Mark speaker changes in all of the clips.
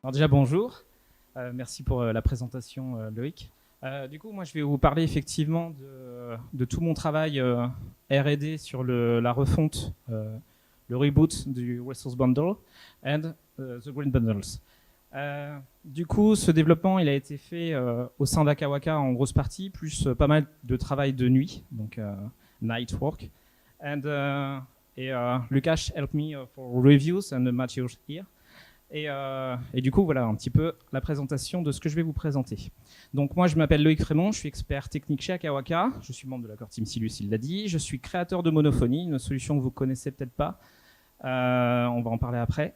Speaker 1: Alors déjà, bonjour. Merci pour la présentation, Loïc. Du coup, moi, je vais vous parler effectivement de tout mon travail R&D sur la refonte, le reboot du Resource Bundle and the Green Bundles. Du coup, ce développement, il a été fait au sein d'Akawaka en grosse partie, plus pas mal de travail de nuit, donc night work. And Lukash helped me for reviews and the materials here. Et du coup, voilà un petit peu la présentation de ce que je vais vous présenter. Donc moi, je m'appelle Loïc Frémont, je suis expert technique chez Akawaka, je suis membre de la core team Silus, il l'a dit, je suis créateur de Monophonie, une solution que vous connaissez peut-être pas, on va en parler après.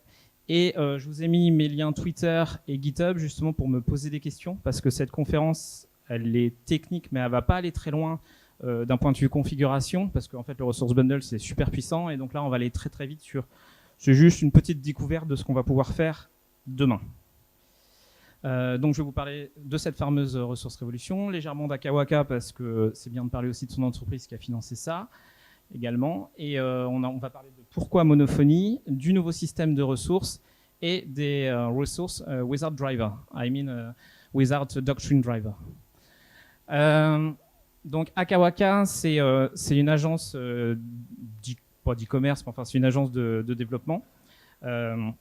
Speaker 1: Et je vous ai mis mes liens Twitter et GitHub justement pour me poser des questions, parce que cette conférence, elle est technique, mais elle va pas aller très loin d'un point de vue configuration, parce qu'en fait, le Resource Bundle, c'est super puissant, et donc là, on va aller très très vite sur... C'est juste une petite découverte de ce qu'on va pouvoir faire demain. Donc je vais vous parler de cette fameuse ressource révolution, légèrement d'Akawaka parce que c'est bien de parler aussi de son entreprise qui a financé ça également. Et on va parler de pourquoi Monophonie, du nouveau système de ressources et des ressources without driver, without doctrine driver. Donc Akawaka, c'est une agence pas d'e-commerce, mais enfin c'est une agence de développement. Elle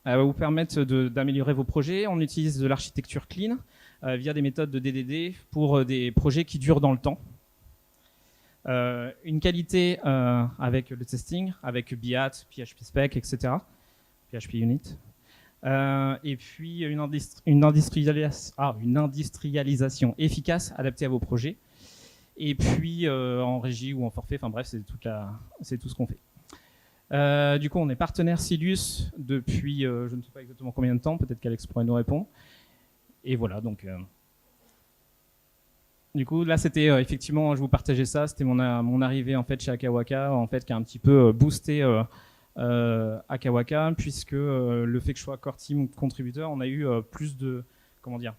Speaker 1: va vous permettre d'améliorer vos projets. On utilise de l'architecture clean via des méthodes de DDD pour des projets qui durent dans le temps. Une qualité avec le testing, avec BIAT, PHP Spec, etc. PHP Unit. Et puis une industrialisation efficace adaptée à vos projets. Et puis en régie ou en forfait, enfin bref, c'est tout ce qu'on fait. Du coup, on est partenaire Silus depuis je ne sais pas exactement combien de temps, peut-être qu'Alex pourrait nous répondre. Et voilà, donc... Du coup, là, c'était effectivement, je vous partageais ça, c'était mon arrivée en fait chez Akawaka, en fait, qui a un petit peu boosté Akawaka, puisque le fait que je sois core team contributeur, on a eu plus de... Comment dire,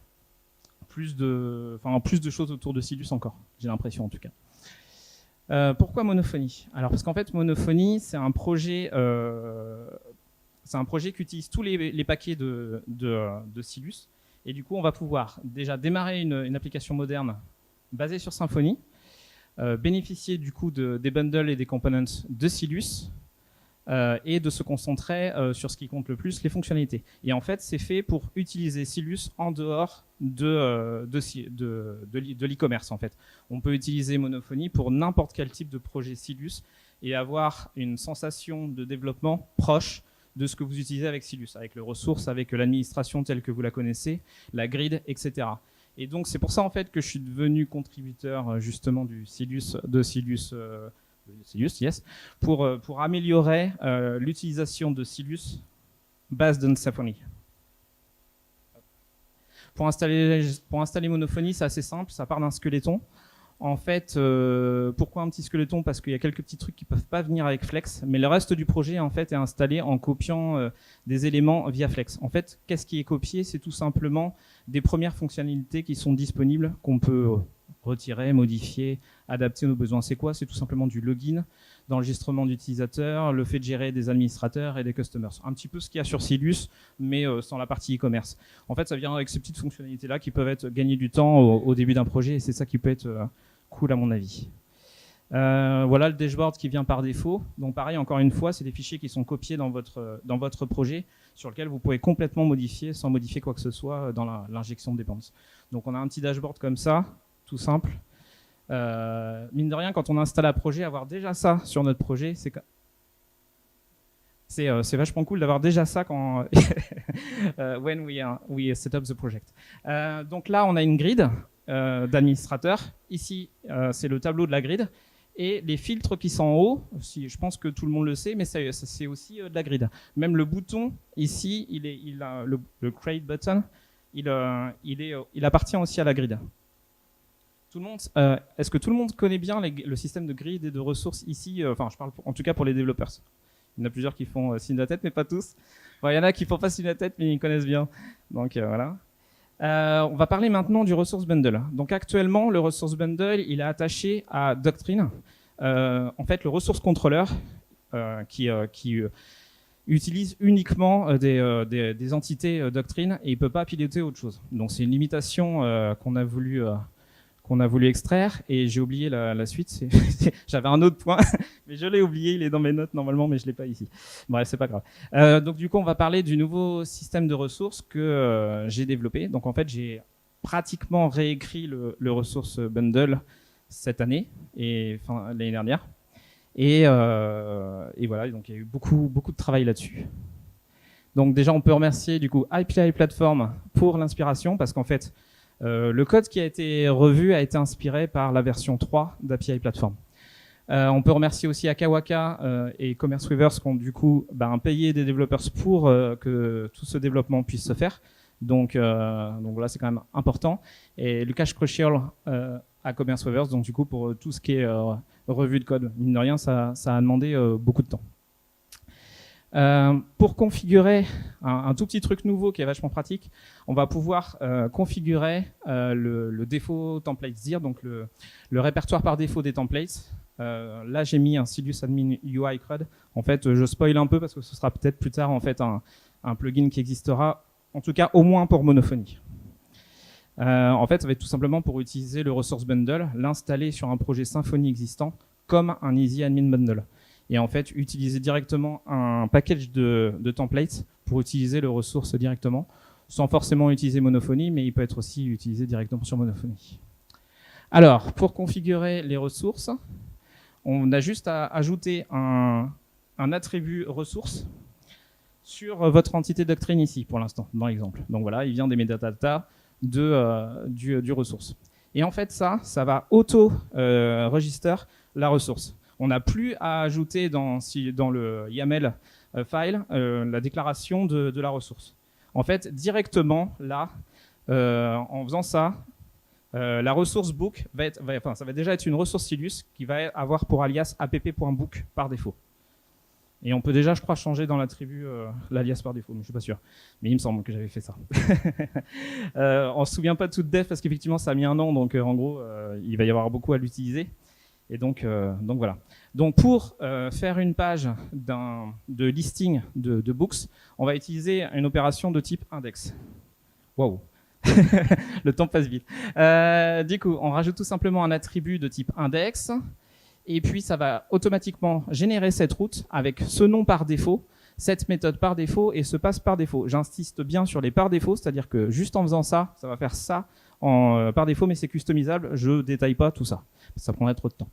Speaker 1: plus de choses autour de Silus encore, j'ai l'impression en tout cas. Pourquoi Monophonie? Alors parce qu'en fait Monophonie c'est un projet qui utilise tous les paquets de Silus, et du coup on va pouvoir déjà démarrer une application moderne basée sur Symfony, bénéficier du coup des bundles et des components de Silus, et de se concentrer sur ce qui compte le plus, les fonctionnalités. Et en fait, c'est fait pour utiliser Silus en dehors de l'e-commerce. En fait, on peut utiliser Monophonie pour n'importe quel type de projet Silus et avoir une sensation de développement proche de ce que vous utilisez avec Silus, avec les ressources, avec l'administration telle que vous la connaissez, la grid, etc. Et donc, c'est pour ça en fait que je suis devenu contributeur justement de Silus, yes, pour améliorer l'utilisation de Silus based on Symfony. Pour installer Monophonie, c'est assez simple, ça part d'un skeleton. En fait, pourquoi un petit skeleton? Parce qu'il y a quelques petits trucs qui peuvent pas venir avec Flex, mais le reste du projet en fait est installé en copiant des éléments via Flex. En fait, qu'est-ce qui est copié? C'est tout simplement des premières fonctionnalités qui sont disponibles, qu'on peut retirer, modifier, adapter nos besoins. C'est quoi? C'est tout simplement du login, d'enregistrement d'utilisateurs, le fait de gérer des administrateurs et des customers. Un petit peu ce qu'il y a sur Silus, mais sans la partie e-commerce. En fait, ça vient avec ces petites fonctionnalités-là qui peuvent être gagner du temps au début d'un projet, et c'est ça qui peut être cool à mon avis. Voilà le dashboard qui vient par défaut. Donc pareil, encore une fois, c'est des fichiers qui sont copiés dans votre projet, sur lequel vous pouvez complètement modifier sans modifier quoi que ce soit dans l'injection de dépenses. Donc on a un petit dashboard comme ça, tout simple. Mine de rien, quand on installe un projet, avoir déjà ça sur notre projet, c'est vachement cool d'avoir déjà ça quand when we set up the project. Donc là, on a une grid d'administrateurs. Ici, c'est le tableau de la grid. Et les filtres qui sont en haut, je pense que tout le monde le sait, mais c'est aussi de la grid. Même le bouton, ici, le create button, il appartient aussi à la grid. Est-ce que tout le monde connaît bien le système de grid et de ressources ici? Enfin, je parle en tout cas pour les développeurs. Il y en a plusieurs qui font signe de la tête, mais pas tous. Bon, il y en a qui font pas signe de la tête, mais ils connaissent bien. Donc voilà. On va parler maintenant du Resource Bundle. Donc actuellement, le Resource Bundle, il est attaché à Doctrine. En fait, le Resource Controller, qui utilise uniquement des entités doctrine et il peut pas piloter autre chose. Donc c'est une limitation qu'on a voulu extraire, et j'ai oublié la suite. J'avais un autre point, mais je l'ai oublié, il est dans mes notes normalement, mais je l'ai pas ici. Bref, c'est pas grave. Donc du coup, on va parler du nouveau système de ressources que j'ai développé. Donc en fait, j'ai pratiquement réécrit le ressource bundle cette année et l'année dernière. Et voilà, donc il y a eu beaucoup de travail là-dessus. Donc déjà, on peut remercier du coup API Platform pour l'inspiration, parce qu'en fait, le code qui a été revu a été inspiré par la version 3 d'API Platform. On peut remercier aussi Akawaka et Commerce Weavers qui ont du coup payé des développeurs pour que tout ce développement puisse se faire. Donc voilà, c'est quand même important. Et Lucas Crucial à Commerce Weavers, donc du coup pour tout ce qui est revue de code. Mine de rien, ça a demandé beaucoup de temps. Pour configurer un tout petit truc nouveau qui est vachement pratique, on va pouvoir configurer le défaut templates dir, donc le répertoire par défaut des templates. Là, j'ai mis un Silius Admin UI CRUD. En fait, je spoil un peu parce que ce sera peut-être plus tard en fait un plugin qui existera, en tout cas au moins pour Monophonie. En fait, ça va être tout simplement pour utiliser le resource bundle, l'installer sur un projet Symfony existant comme un Easy Admin Bundle. Et en fait, utiliser directement un package de templates pour utiliser le ressource directement, sans forcément utiliser Monophonie, mais il peut être aussi utilisé directement sur Monophonie. Alors, pour configurer les ressources, on a juste à ajouter un attribut ressource sur votre entité doctrine ici, pour l'instant, dans l'exemple. Donc voilà, il vient des metadata du ressource. Et en fait, ça va auto-register la ressource. On n'a plus à ajouter dans le YAML file la déclaration de la ressource. En fait, directement, là, en faisant ça, la ressource book ça va déjà être une ressource Silius qui va avoir pour alias app.book par défaut. Et on peut déjà, je crois, changer dans l'attribut l'alias par défaut, mais je suis pas sûr. Mais il me semble que j'avais fait ça. On se souvient pas de toute dev parce qu'effectivement, ça a mis un an, donc en gros, il va y avoir beaucoup à l'utiliser. Et donc voilà. Donc pour faire une page de listing de books, on va utiliser une opération de type index. Waouh. Le temps passe vite. Du coup, on rajoute tout simplement un attribut de type index. Et puis, ça va automatiquement générer cette route avec ce nom par défaut, cette méthode par défaut et ce pass par défaut. J'insiste bien sur les par défaut, c'est-à-dire que juste en faisant ça, ça va faire ça par défaut, mais c'est customisable. Je ne détaille pas tout ça. Ça prendrait trop de temps.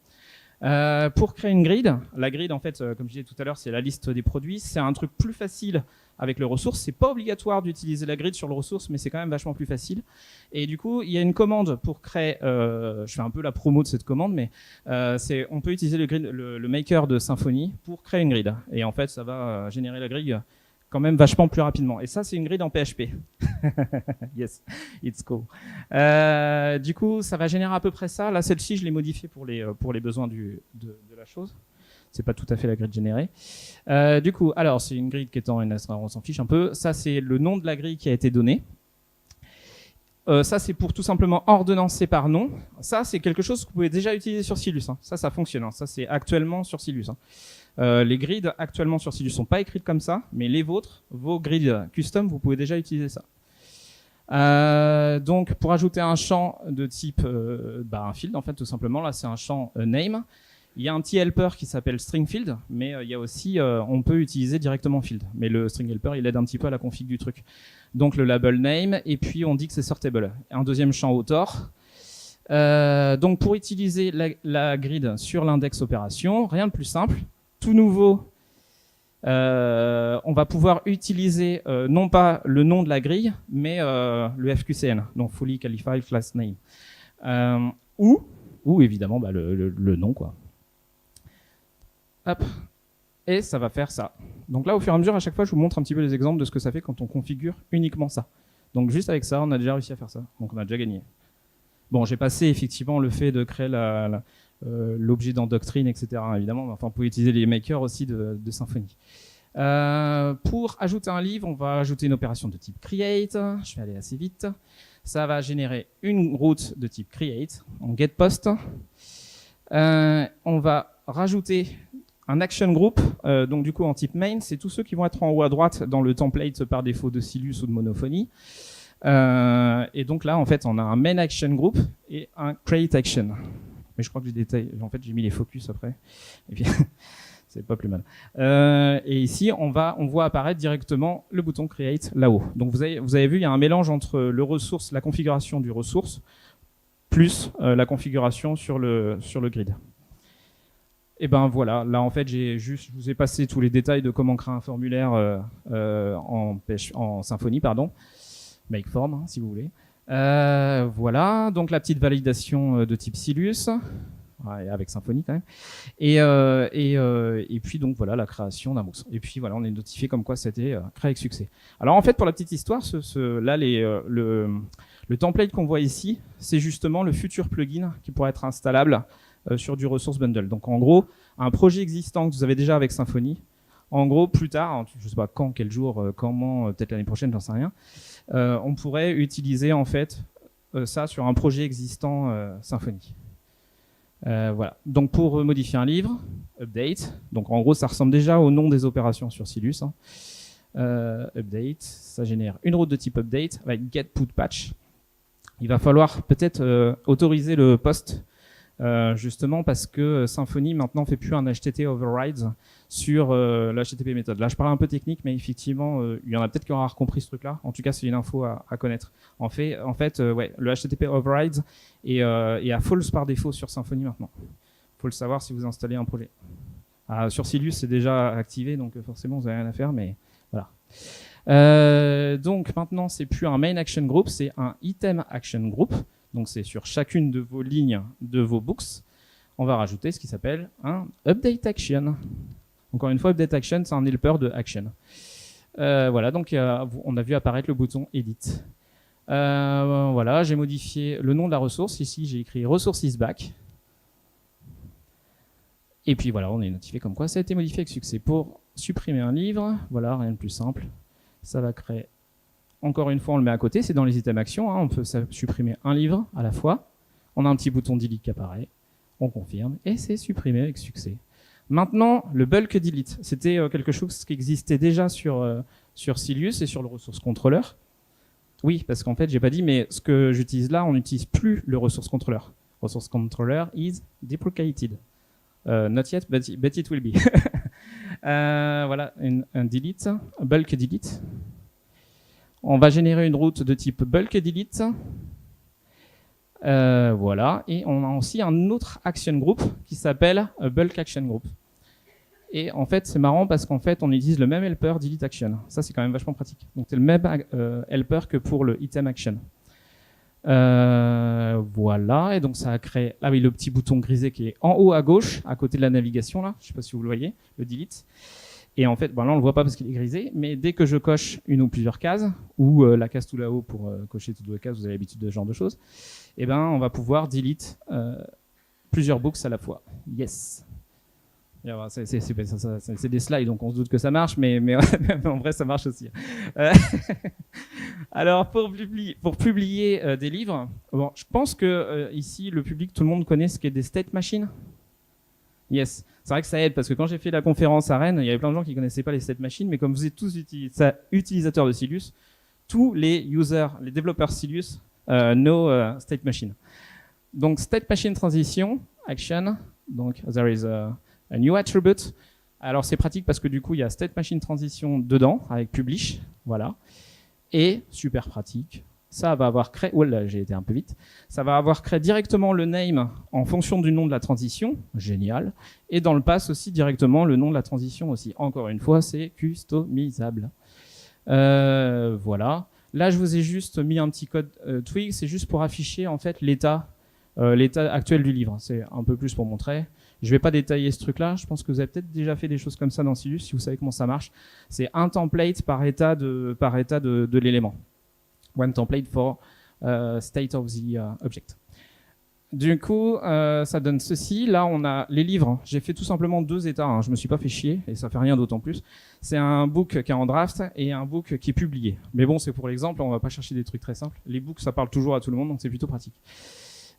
Speaker 1: Pour créer une grid, la grid, en fait, comme je disais tout à l'heure, c'est la liste des produits. C'est un truc plus facile avec le ressource. C'est pas obligatoire d'utiliser la grid sur le ressource, mais c'est quand même vachement plus facile. Et du coup, il y a une commande pour créer. Je fais un peu la promo de cette commande, mais on peut utiliser le maker de Symfony pour créer une grid. Et en fait, ça va générer la grille quand même vachement plus rapidement. Et ça, c'est une grid en PHP. Yes, it's cool. Du coup, ça va générer à peu près ça. Là, celle-ci, je l'ai modifiée pour les besoins de la chose. C'est pas tout à fait la grille générée. Du coup, alors, c'est une grille qui est en NS, on s'en fiche un peu. Ça, c'est le nom de la grille qui a été donné. Ça, c'est pour tout simplement ordonnancer par nom. Ça, c'est quelque chose que vous pouvez déjà utiliser sur Silius. Hein. Ça fonctionne. Hein. Ça, c'est actuellement sur Silius. Hein. Les grids actuellement sur Silius ne sont pas écrites comme ça, mais les vôtres, vos grids custom, vous pouvez déjà utiliser ça. Donc, pour ajouter un champ de type un field, en fait, tout simplement, là, c'est un champ name. Il y a un petit helper qui s'appelle string field, mais il y a aussi, on peut utiliser directement field. Mais le string helper, il aide un petit peu à la config du truc. Donc, le label name, et puis on dit que c'est sortable. Un deuxième champ author. Donc, pour utiliser la grid sur l'index opération, rien de plus simple. Tout nouveau, on va pouvoir utiliser non pas le nom de la grille, mais le FQCN, donc Fully Qualified Class Name. Ou évidemment le nom, quoi. Hop. Et ça va faire ça. Donc là, au fur et à mesure, à chaque fois, je vous montre un petit peu les exemples de ce que ça fait quand on configure uniquement ça. Donc juste avec ça, on a déjà réussi à faire ça. Donc on a déjà gagné. Bon, j'ai passé effectivement le fait de créer l'objet dans Doctrine, etc. Évidemment, enfin, on peut utiliser les makers aussi de Symfony. Pour ajouter un livre, on va ajouter une opération de type create. Je vais aller assez vite. Ça va générer une route de type create en getPost. On va rajouter Un action group, donc du coup en type main, c'est tous ceux qui vont être en haut à droite dans le template par défaut de Silus ou de Monophonie. Et donc là, en fait, on a un main action group et un create action. Mais je crois que en fait, j'ai mis les focus après. Et puis, c'est pas plus mal. Et ici, on voit apparaître directement le bouton create là-haut. Donc vous avez vu, il y a un mélange entre la configuration du ressource, plus la configuration sur le grid. Et ben voilà, là en fait je vous ai passé tous les détails de comment créer un formulaire en Symfony, pardon, Makeform hein, si vous voulez. Voilà, donc la petite validation de type Silus, ouais, avec Symfony quand même, et puis donc voilà la création d'un box. Et puis voilà, on est notifié comme quoi c'était créé avec succès. Alors en fait pour la petite histoire, là le template qu'on voit ici, c'est justement le futur plugin qui pourrait être installable sur du resource bundle. Donc en gros, un projet existant que vous avez déjà avec Symfony, en gros, plus tard, je sais pas quand, quel jour, comment, peut-être l'année prochaine, j'en sais rien, on pourrait utiliser en fait ça sur un projet existant Symfony. Voilà. Donc pour modifier un livre, update. Donc en gros, ça ressemble déjà au nom des opérations sur Silus. Hein. Update, ça génère une route de type update avec get put patch. Il va falloir peut-être autoriser le post. Justement parce que Symfony maintenant fait plus un HTTP overrides sur le HTTP méthode. Là je parle un peu technique mais effectivement il y en a peut-être qui aura compris ce truc là. En tout cas c'est une info à connaître. En fait ouais, le HTTP overrides est à false par défaut sur Symfony maintenant. Faut le savoir si vous installez un projet. Sur Silus c'est déjà activé donc forcément vous n'avez rien à faire mais voilà. Donc maintenant c'est plus un main action group, c'est un item action group. Donc c'est sur chacune de vos lignes de vos books, on va rajouter ce qui s'appelle un update action. Encore une fois, update action, c'est un helper de action. Voilà, donc on a vu apparaître le bouton edit. Voilà, j'ai modifié le nom de la ressource. Ici, j'ai écrit resource is back. Et puis voilà, on est notifié comme quoi ça a été modifié avec succès. Pour supprimer un livre, voilà, rien de plus simple. Ça va créer. Encore une fois, on le met à côté, c'est dans les items actions, hein, on peut supprimer un livre à la fois. On a un petit bouton delete qui apparaît, on confirme, et c'est supprimé avec succès. Maintenant, le bulk delete, c'était quelque chose qui existait déjà sur Silus et sur le resource controller. Oui, parce qu'en fait, j'ai pas dit, mais ce que j'utilise là, on n'utilise plus le resource controller. Resource controller is deprecated. Not yet, but it will be. Voilà, un delete, un bulk delete. On va générer une route de type bulk delete. Voilà. Et on a aussi un autre action group qui s'appelle bulk action group. Et en fait, c'est marrant parce qu'en fait, on utilise le même helper delete action. Ça, c'est quand même vachement pratique. Donc, c'est le même helper que pour le item action. Voilà. Et donc, ça a créé, ah oui, le petit bouton grisé qui est en haut à gauche, à côté de la navigation, là. Je sais pas si vous le voyez, le delete. Et en fait, bon là on le voit pas parce qu'il est grisé, mais dès que je coche une ou plusieurs cases, ou la case tout là-haut pour cocher toutes les cases, vous avez l'habitude de ce genre de choses, et ben on va pouvoir delete plusieurs books à la fois. Yes. C'est des slides, donc on se doute que ça marche, mais en vrai ça marche aussi. Alors pour publier des livres, bon, je pense que ici le public, tout le monde connaît ce qu'est des state machines. Yes, c'est vrai que ça aide parce que quand j'ai fait la conférence à Rennes, il y avait plein de gens qui connaissaient pas les state machines, mais comme vous êtes tous utilisateurs de Silus, tous les users, les développeurs Silus know state machine. Donc state machine transition, action, donc there is a new attribute. Alors c'est pratique parce que du coup il y a state machine transition dedans avec publish, voilà, et super pratique. Ça va avoir créé, oh là, j'ai été un peu vite. Ça va avoir créé directement le name en fonction du nom de la transition, génial. Et dans le pass aussi directement le nom de la transition aussi. Encore une fois, c'est customisable. Voilà. Là, je vous ai juste mis un petit code Twig, c'est juste pour afficher en fait l'état actuel du livre. C'est un peu plus pour montrer. Je vais pas détailler ce truc-là. Je pense que vous avez peut-être déjà fait des choses comme ça dans Silus, si vous savez comment ça marche. C'est un template par état de l'élément. One template for state of the object. Du coup, ça donne ceci. Là, on a les livres. J'ai fait tout simplement 2 états. Hein. Je me suis pas fait chier et ça fait rien d'autant plus. C'est un book qui est en draft et un book qui est publié. Mais bon, c'est pour l'exemple. On va pas chercher des trucs très simples. Les books, ça parle toujours à tout le monde, donc c'est plutôt pratique.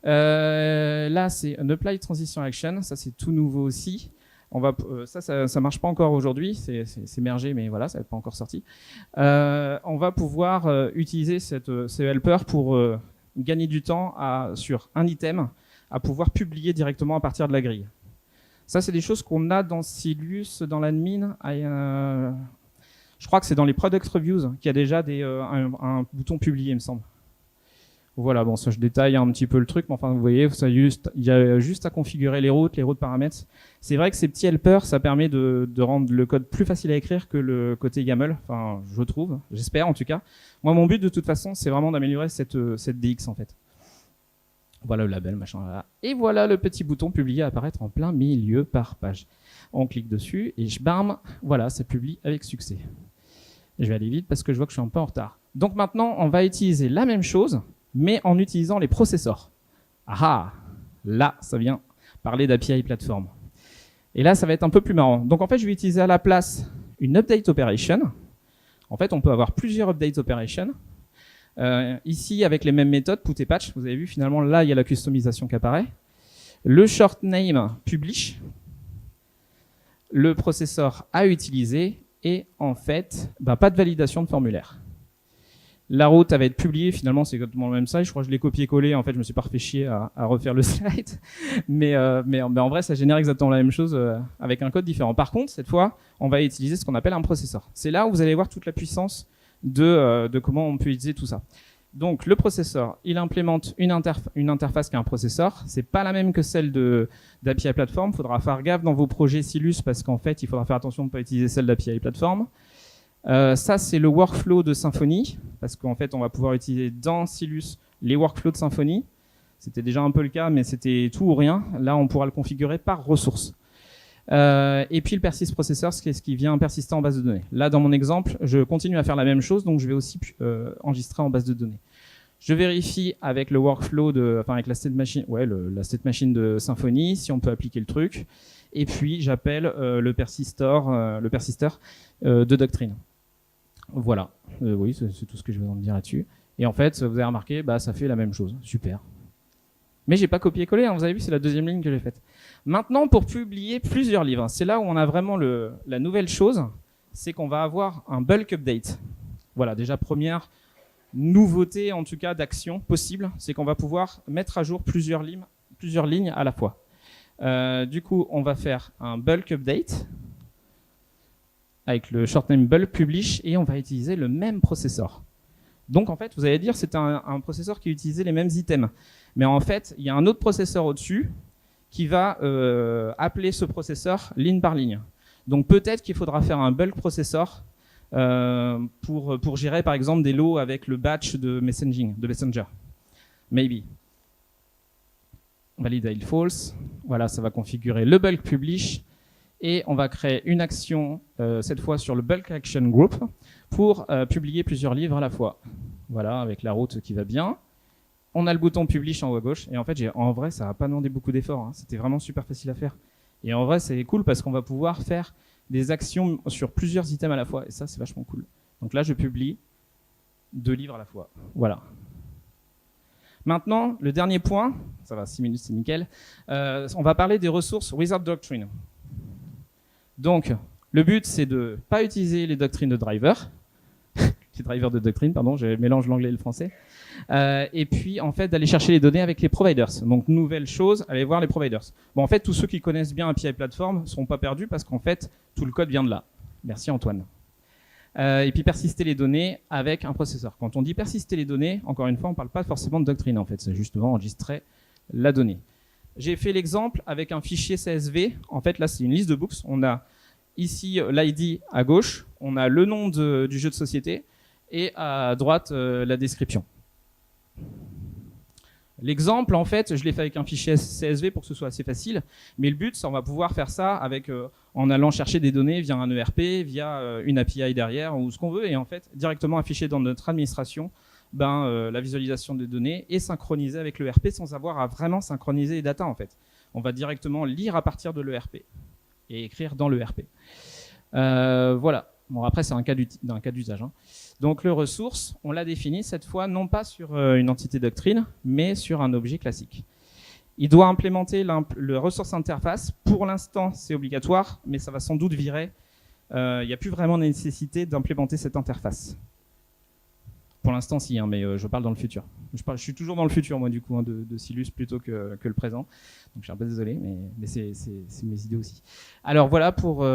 Speaker 1: Là, c'est un apply transition action. Ça, c'est tout nouveau aussi. Ça marche pas encore aujourd'hui, c'est mergé, mais voilà, ça n'est pas encore sorti. On va pouvoir utiliser ce helper pour gagner du temps sur un item, à pouvoir publier directement à partir de la grille. Ça, c'est des choses qu'on a dans Silus, dans l'admin. Je crois que c'est dans les product reviews qu'il y a déjà un bouton publier, il me semble. Voilà, bon, ça je détaille un petit peu le truc, mais enfin vous voyez, il y a juste à configurer les routes paramètres. C'est vrai que ces petits helpers, ça permet de rendre le code plus facile à écrire que le côté YAML, enfin je trouve, j'espère en tout cas. Moi mon but de toute façon, c'est vraiment d'améliorer cette DX en fait. Voilà le label, machin là. Et voilà le petit bouton publier apparaître en plein milieu par page. On clique dessus et bam, voilà, ça publie avec succès. Et je vais aller vite parce que je vois que je suis un peu en retard. Donc maintenant, on va utiliser la même chose, mais en utilisant les processors. Ah, là, ça vient parler d'API Platform. Et là, ça va être un peu plus marrant. Donc en fait, je vais utiliser à la place une update operation. En fait, on peut avoir plusieurs update operations. Ici, avec les mêmes méthodes, put et patch, vous avez vu, finalement, là, il y a la customisation qui apparaît. Le short name publish, le processeur à utiliser, et en fait, pas de validation de formulaire. La route va être publiée, finalement c'est exactement le même slide, je crois que je l'ai copié-collé, en fait je me suis pas refait chier à refaire le slide, mais en vrai ça génère exactement la même chose avec un code différent. Par contre, cette fois, on va utiliser ce qu'on appelle un processeur. C'est là où vous allez voir toute la puissance de comment on peut utiliser tout ça. Donc le processeur, il implémente une interface qui est un processeur, c'est pas la même que celle d'API Platform, il faudra faire gaffe dans vos projets Silus parce qu'en fait il faudra faire attention de ne pas utiliser celle d'API Platform. Ça, c'est le workflow de Symfony, parce qu'en fait, on va pouvoir utiliser dans Silus les workflows de Symfony. C'était déjà un peu le cas, mais c'était tout ou rien. Là, on pourra le configurer par ressource. Et puis le persist processor, c'est ce qui vient persister en base de données. Là, dans mon exemple, je continue à faire la même chose, donc je vais aussi enregistrer en base de données. Je vérifie avec le workflow, avec la state machine, la state machine de Symfony, si on peut appliquer le truc. Et puis, j'appelle le persistor de Doctrine. Voilà, oui, c'est tout ce que je vais en dire là-dessus. Et en fait, vous avez remarqué, ça fait la même chose. Super. Mais j'ai pas copié-collé, hein, vous avez vu, c'est la deuxième ligne que j'ai faite. Maintenant, pour publier plusieurs livres, c'est là où on a vraiment la nouvelle chose, c'est qu'on va avoir un bulk update. Voilà, déjà première nouveauté, en tout cas d'action possible, c'est qu'on va pouvoir mettre à jour plusieurs lignes à la fois. Du coup, on va faire un bulk update avec le short name bulk publish et on va utiliser le même processeur. Donc en fait, vous allez dire c'est un processeur qui utilisait les mêmes items. Mais en fait, il y a un autre processeur au-dessus qui va appeler ce processeur ligne par ligne. Donc peut-être qu'il faudra faire un bulk processor pour gérer par exemple des lots avec le batch de Messenger. Maybe. Validate false. Voilà, ça va configurer le bulk publish. Et on va créer une action, cette fois sur le bulk action group, pour publier plusieurs livres à la fois. Voilà, avec la route qui va bien. On a le bouton publish en haut à gauche. Et en fait, en vrai, ça n'a pas demandé beaucoup d'efforts. Hein. C'était vraiment super facile à faire. Et en vrai, c'est cool parce qu'on va pouvoir faire des actions sur plusieurs items à la fois. Et ça, c'est vachement cool. Donc là, je publie 2 livres à la fois. Voilà. Maintenant, le dernier point, ça va, 6 minutes, c'est nickel. On va parler des ressources Wizard Doctrine. Donc, le but, c'est de ne pas utiliser les doctrines de driver, les drivers de doctrine, pardon, je mélange l'anglais et le français, et puis, en fait, d'aller chercher les données avec les providers. Donc, nouvelle chose, allez voir les providers. Bon, en fait, tous ceux qui connaissent bien API Platform ne seront pas perdus parce qu'en fait, tout le code vient de là. Merci, Antoine. Et puis, persister les données avec un processeur. Quand on dit persister les données, encore une fois, on ne parle pas forcément de doctrine, en fait, c'est justement enregistrer la donnée. J'ai fait l'exemple avec un fichier CSV. En fait, là, c'est une liste de books. On a ici l'ID à gauche, on a le nom du jeu de société, et à droite, la description. L'exemple, en fait, je l'ai fait avec un fichier CSV pour que ce soit assez facile, mais le but, c'est on va pouvoir faire ça avec, en allant chercher des données via un ERP, via une API derrière, ou ce qu'on veut, et en fait, directement afficher dans notre administration la visualisation des données et synchroniser avec l'ERP sans avoir à vraiment synchroniser les data, en fait. On va directement lire à partir de l'ERP et écrire dans l'ERP. Voilà. Bon, après, c'est un cas d'usage. Hein. Donc, le ressource, on l'a défini cette fois non pas sur une entité doctrine, mais sur un objet classique. il doit implémenter le resource interface. Pour l'instant, c'est obligatoire, mais ça va sans doute virer. Il n'y a plus vraiment nécessité d'implémenter cette interface. Pour l'instant, si, hein, mais je parle dans le futur. Je suis toujours dans le futur, moi, du coup, hein, de Silus plutôt que le présent. Donc, je suis un peu désolé, mais c'est mes idées aussi. Alors, voilà pour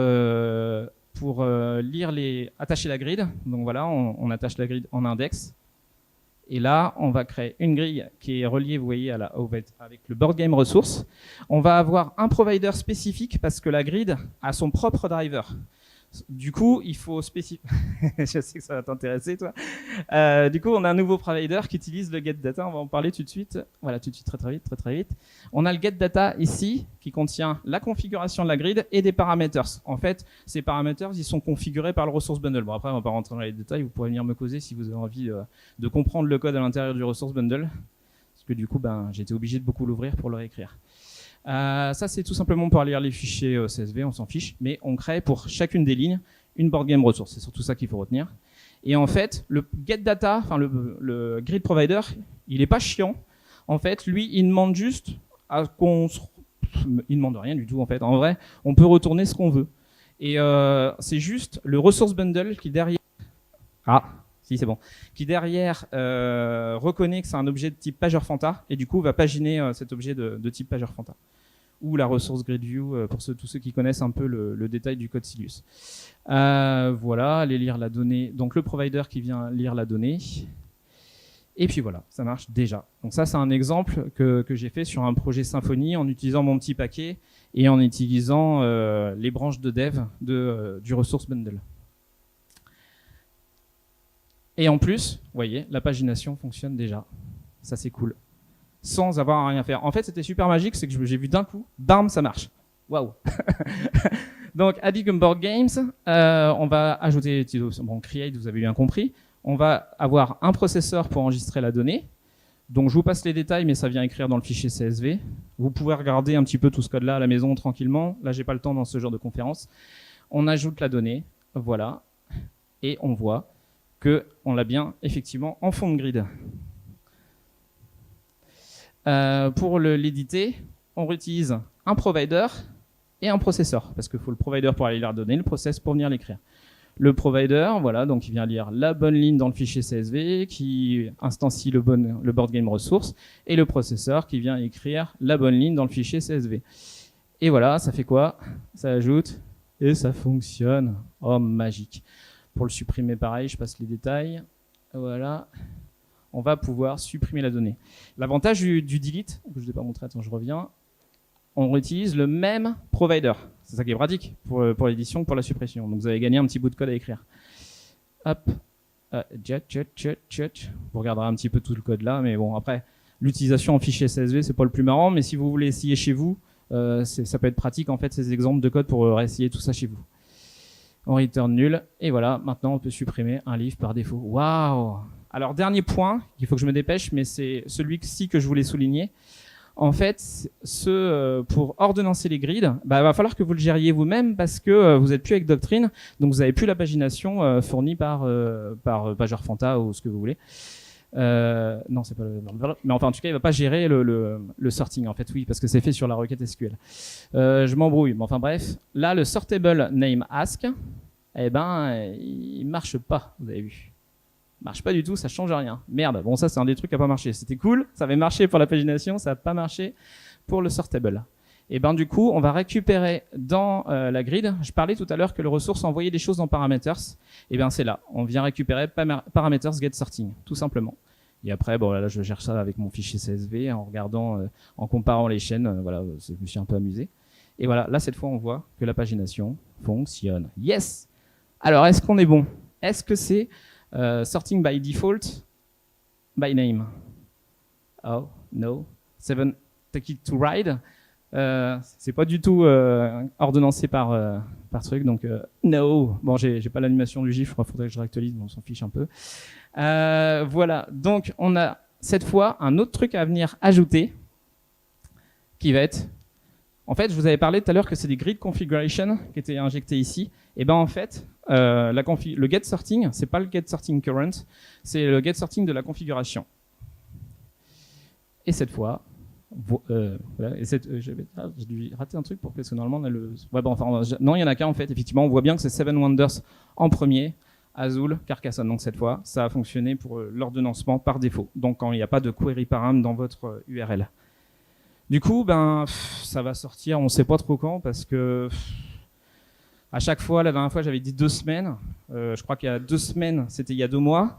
Speaker 1: attacher la grid. Donc, voilà, on attache la grid en index. Et là, on va créer une grille qui est reliée, vous voyez, avec le board game resource. On va avoir un provider spécifique parce que la grid a son propre driver. Du coup, il faut spécifier. Je sais que ça va t'intéresser, toi. Du coup, on a un nouveau provider qui utilise le getData. On va en parler tout de suite. Voilà, tout de suite, très vite. On a le getData ici qui contient la configuration de la grid et des parameters. En fait, ces parameters, ils sont configurés par le resource bundle. Bon, après, on va pas rentrer dans les détails. Vous pourrez venir me causer si vous avez envie de comprendre le code à l'intérieur du resource bundle. Parce que du coup, j'étais obligé de beaucoup l'ouvrir pour le réécrire. Ça, c'est tout simplement pour lire les fichiers CSV, on s'en fiche, mais on crée pour chacune des lignes une board game resource. C'est surtout ça qu'il faut retenir. Et en fait, le getData, enfin le grid provider, il n'est pas chiant. En fait, lui, il demande juste il demande rien du tout, en fait. En vrai, on peut retourner ce qu'on veut. Et c'est juste le resource bundle qui derrière... Ah, si, c'est bon. Qui derrière reconnaît que c'est un objet de type PagerFanta et du coup va paginer cet objet de type PagerFanta. Ou la ressource GridView pour tous ceux qui connaissent un peu le détail du code Silus. Voilà, aller lire la donnée. Donc le provider qui vient lire la donnée. Et puis voilà, ça marche déjà. Donc ça, c'est un exemple que j'ai fait sur un projet Symfony en utilisant mon petit paquet et en utilisant les branches de dev du resource bundle. Et en plus, vous voyez, la pagination fonctionne déjà. Ça, c'est cool. Sans avoir à rien faire. En fait, c'était super magique, c'est que j'ai vu d'un coup, bam, ça marche. Waouh. Donc, Adigum Board Games, on va ajouter, bon, create, vous avez bien compris. On va avoir un processeur pour enregistrer la donnée. Donc, je vous passe les détails, mais ça vient écrire dans le fichier CSV. Vous pouvez regarder un petit peu tout ce code-là à la maison tranquillement. Là, j'ai pas le temps dans ce genre de conférence. On ajoute la donnée, voilà, et on voit qu'on l'a bien effectivement en fond de grid. Pour l'éditer, on réutilise un provider et un processeur, parce qu'il faut le provider pour aller lire la donnée, le process pour venir l'écrire. Le provider, voilà, donc il vient lire la bonne ligne dans le fichier CSV, qui instancie le board game resource, et le processeur qui vient écrire la bonne ligne dans le fichier CSV. Et voilà, ça fait quoi? Ça ajoute, et ça fonctionne. Oh, magique. Pour le supprimer, pareil, je passe les détails. Voilà. On va pouvoir supprimer la donnée. L'avantage du delete, que je ne vous ai pas montré, attends, je reviens. On réutilise le même provider. C'est ça qui est pratique pour l'édition, pour la suppression. Donc vous avez gagné un petit bout de code à écrire. Hop. Vous regarderez un petit peu tout le code là, mais bon, après, l'utilisation en fichier CSV, c'est pas le plus marrant, mais si vous voulez essayer chez vous, ça peut être pratique, en fait, ces exemples de code pour réessayer tout ça chez vous. On return nul, et voilà, maintenant on peut supprimer un livre par défaut. Waouh! Alors, dernier point, il faut que je me dépêche, mais c'est celui-ci que je voulais souligner. En fait, pour ordonnancer les grids, il va falloir que vous le gériez vous-même parce que vous n'êtes plus avec Doctrine, donc vous n'avez plus la pagination fournie par PagerFanta ou ce que vous voulez. Non, c'est pas le... Mais enfin, en tout cas, il va pas gérer le sorting, en fait, oui, parce que c'est fait sur la requête SQL. Je m'embrouille, mais enfin bref. Là, le sortable name ask, eh ben, il marche pas, vous avez vu. Il marche pas du tout, ça change rien. Merde, bon, ça, c'est un des trucs qui a pas marché. C'était cool, ça avait marché pour la pagination, ça a pas marché pour le sortable. Et ben, du coup, on va récupérer dans la grid. Je parlais tout à l'heure que le ressource envoyait des choses dans parameters. Et bien, c'est là. On vient récupérer parameters get sorting, tout simplement. Et après, bon, là, je gère ça avec mon fichier CSV en regardant, en comparant les chaînes. Voilà, je me suis un peu amusé. Et voilà, là, cette fois, on voit que la pagination fonctionne. Yes! Alors, est-ce qu'on est bon? Est-ce que c'est sorting by default by name? Oh, no. 7, take it to ride. C'est pas du tout ordonnancé par truc, donc no. Bon, j'ai pas l'animation du GIF, je crois qu'il faudrait que je réactualise, mais on s'en fiche un peu. Voilà, donc on a cette fois un autre truc à venir ajouter qui va être... En fait, je vous avais parlé tout à l'heure que c'est des grid configuration qui étaient injectés ici. Et ben en fait, le get sorting, c'est pas le get sorting current, c'est le get sorting de la configuration. Et cette fois, Voilà. Et j'ai dû rater un truc pour que normalement on a le. Ouais, bon, enfin, non, il y en a qu'un en fait. Effectivement, on voit bien que c'est Seven Wonders en premier, Azul, Carcassonne. Donc cette fois, ça a fonctionné pour l'ordonnancement par défaut. Donc quand il n'y a pas de query param dans votre URL. Du coup, ça va sortir. On ne sait pas trop quand parce que à chaque fois, la dernière fois, j'avais dit 2 semaines. Je crois qu'il y a 2 semaines, c'était il y a 2 mois.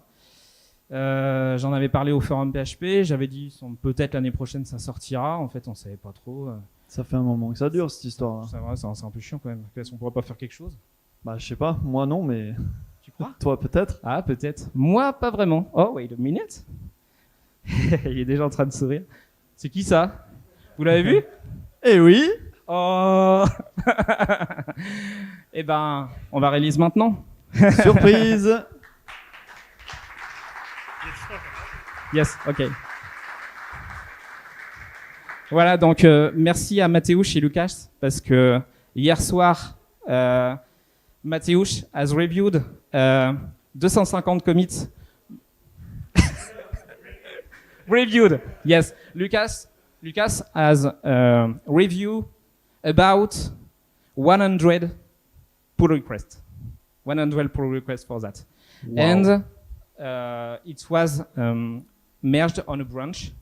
Speaker 1: J'en avais parlé au forum PHP, j'avais dit peut-être l'année prochaine ça sortira, en fait on savait pas trop.
Speaker 2: Ça fait un moment que ça dure cette histoire.
Speaker 1: C'est vrai, c'est un peu chiant quand même. Est-ce qu'on pourrait pas faire quelque chose?
Speaker 2: Bah je sais pas, moi non, mais
Speaker 1: tu crois?
Speaker 2: Toi peut-être?
Speaker 1: Ah peut-être. Moi pas vraiment. Oh wait a minute. Il est déjà en train de sourire. C'est qui ça? Vous l'avez vu?
Speaker 2: Eh oui.
Speaker 1: Oh. Eh ben on va release maintenant.
Speaker 2: Surprise.
Speaker 1: Yes, ok. Voilà, donc merci à Mateusz et Lucas parce que hier soir, Mateusz has reviewed 250 commits. Reviewed, yes. Lucas has reviewed about 100 pull requests. 100 pull requests for that.
Speaker 2: Wow.
Speaker 1: And it was merged on a branch,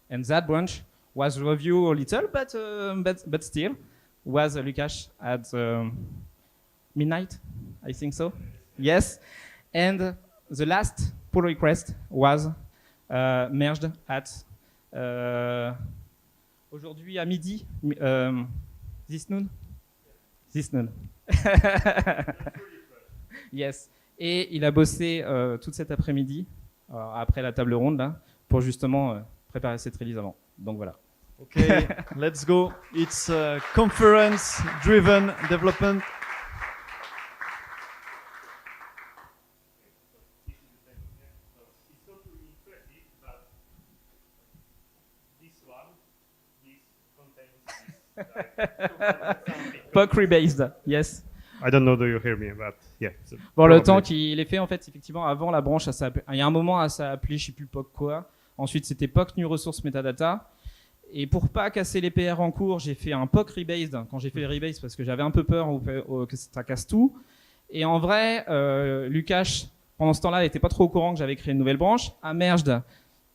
Speaker 1: and that branch was reviewed a little, but still was Lucas at midnight, I think so. Yes, and the last pull request was merged at aujourd'hui à midi, this noon. Yes. Et il a bossé toute cet après-midi, après la table ronde, là, pour justement préparer cette release avant. Donc voilà.
Speaker 2: Okay, let's go. It's a conference-driven development.
Speaker 1: POC rebased, yes.
Speaker 3: I don't know do you hear me, but yeah.
Speaker 1: Bon, le temps qu'il est fait, en fait, effectivement, avant la branche, il y a un moment, ça a appelé, je sais plus POC quoi. Ensuite, c'était POC new resource metadata. Et pour pas casser les PR en cours, j'ai fait un POC rebased quand j'ai fait les rebased parce que j'avais un peu peur que ça casse tout. Et en vrai, Lucas, pendant ce temps-là, n'était pas trop au courant que j'avais créé une nouvelle branche.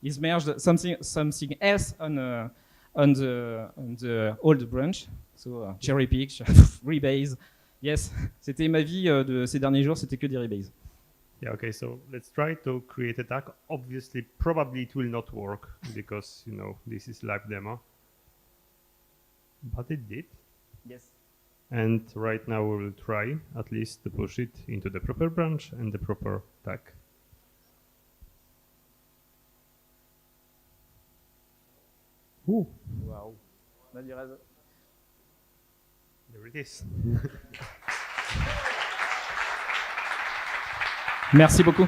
Speaker 1: He's merged something else on the old branch. So cherry pick, rebase. Yes, c'était ma vie de ces derniers jours, c'était que des rebases.
Speaker 3: Yeah, okay, so let's try to create a tag. Obviously, probably it will not work because, you know, this is live demo. But it did.
Speaker 1: Yes.
Speaker 3: And right now we will try at least to push it into the proper branch and the proper tag.
Speaker 1: Ooh. Wow.
Speaker 3: There it is.
Speaker 1: Merci beaucoup.